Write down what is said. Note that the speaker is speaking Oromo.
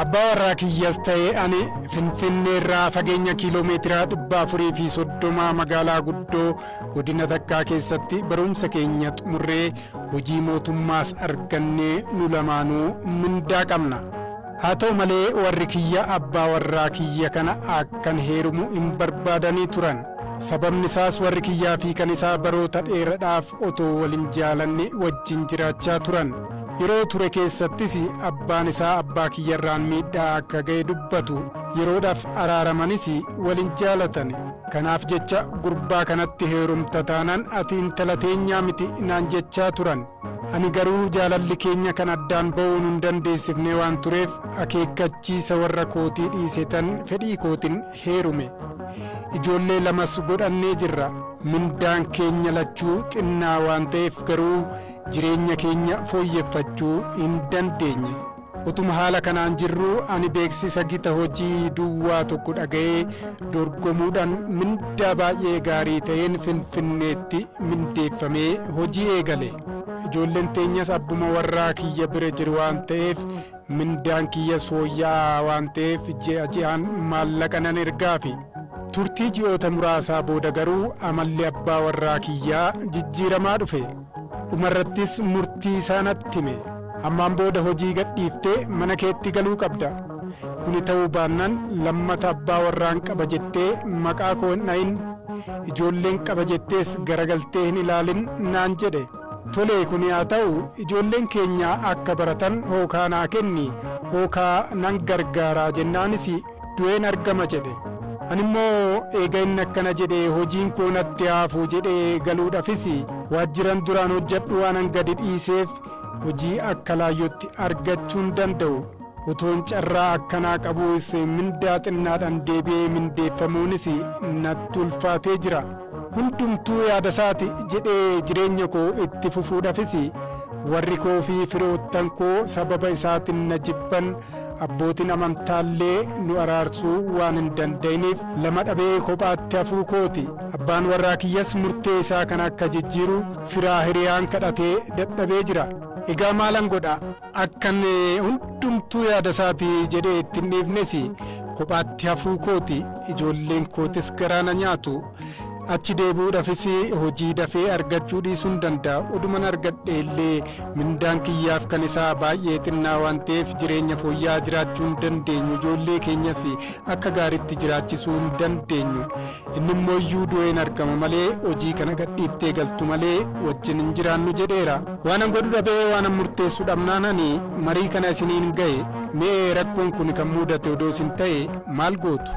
Abbaa warraa kiyyaas ta'ee ani Finfinnee irraa fageenya kiiloomeetira 430 magaalaa guddoo godina Takkaa keessatti barumsa keenya xumurree hojii mootummaas argannee nu lamaanuu mindaa qabna. Haa ta'u malee warri kiyya abbaa warraa kiyya kana akkan heerumu hin barbaadanii turan. Sababni isaas warri kiyyaa fi kan isaa baroota dheeraadhaaf otoo waliin jaalanne wajjin jiraachaa turan. Yeroo ture keessattis abbaan isaa abbaa kiyyarraan miidhaa akka ga'e dubbatu. Yeroodhaaf araaramanis waliin jaalatan. Kanaaf jecha gurbaa kanatti heerumta taanaan ati intala teenyaa miti naan jechaa turan. Ani garuu jaalalli keenya kan addaan ba'uu hin dandeessifne waan tureef akeekkachiisa warra kootii dhiisetan fedhii kootiin heerume. Ijoollee lamas godhannee jirra. Mindaan keenya lachuu xinnaa waan ta'eef garuu jireenya keenya fooyyeffachuu hin dandeenye. Utuma haala kanaan jirru ani beeksisa gita hojii duwwaa tokko dhaga'ee dorgomuudhaan mindaa baay'ee gaarii ta'een Finfinneetti mindeeffamee hojii eegale. Ijoolleen teenyas abbuma warraa kiyya bira jiru waan ta'eef mindaan kiyyas fooyya'aa waan ta'eef ji'a ji'aan maallaqa nan ergaafi. Turtii ji'oota muraasaa booda garuu amalli abbaa warraa kiyyaa jijjiiramaa dhufe. Dhumarrattis murtii isaa natti hime. Ammaan booda hojii gadhiiftee mana keetti galuu qabda. Kuni ta'uu baannaan lammata abbaa warraan qaba jettee maqaa koo hin dhayin. Ijoolleen qaba jettees garagaltee hin ilaalin naan jedhe. Tole kuni haa ta'u ijoolleen keenya akka baratan hookaa naa kenni. Hookaa nan gargaaraa jennaanis du'een argama jedhe. Animmoo eega inni akkana jedhee hojiin koo natti haafuu jedhee galuudhaafis waajjiran duraan hojjedhu waanan gadi dhiiseef hojii akka laayyootti argachuu hin danda'u. Utuun carraa akkanaa qabuus mindaa xinnaadhaan deebi'ee mindeeffamuunis natti ulfaatee jira. Hundumtuu yaada isaati jedhee jireenya koo itti fufuudhaafis warri koo fi firoottan koo sababa isaatiin na jibban. Abbootiin amantaallee nu araarsuu waan hin danda'iniif lama dhabee kophaatti hafuu kooti. Abbaan warraa kiyyas murtee isaa kan akka jijjiiru firaa hiriyaan kadhatee dadhabee jira. Egaa maalan godha akkan hundumtuu yaada isaati jedhee ittiin dhiifnes kophaatti hafuu kooti. Ijoolleen kootis garaa na nyaatu. Achi deebi'uudhaafis hojii dafee argachuu dhiisuu hin danda'a. Oduman argadhe illee mindaan kiyyaaf kan isaa baay'ee xinnaa waan ta'eef jireenya fooyya'aa jiraachuu hin dandeenyu. Ijoollee keenyas akka gaariitti jiraachisuu hin dandeenyu. Inni immoo iyyuu du'een argama malee hojii kana gadhiiftee galtu malee wajjin hin jiraannu jedheera. Waanan godhu dhabee waanan murteessu dhabnaan ani marii kana isiniin ga'e. Mee rakkoon kun kan mudate odoo isin ta'e maal gootu?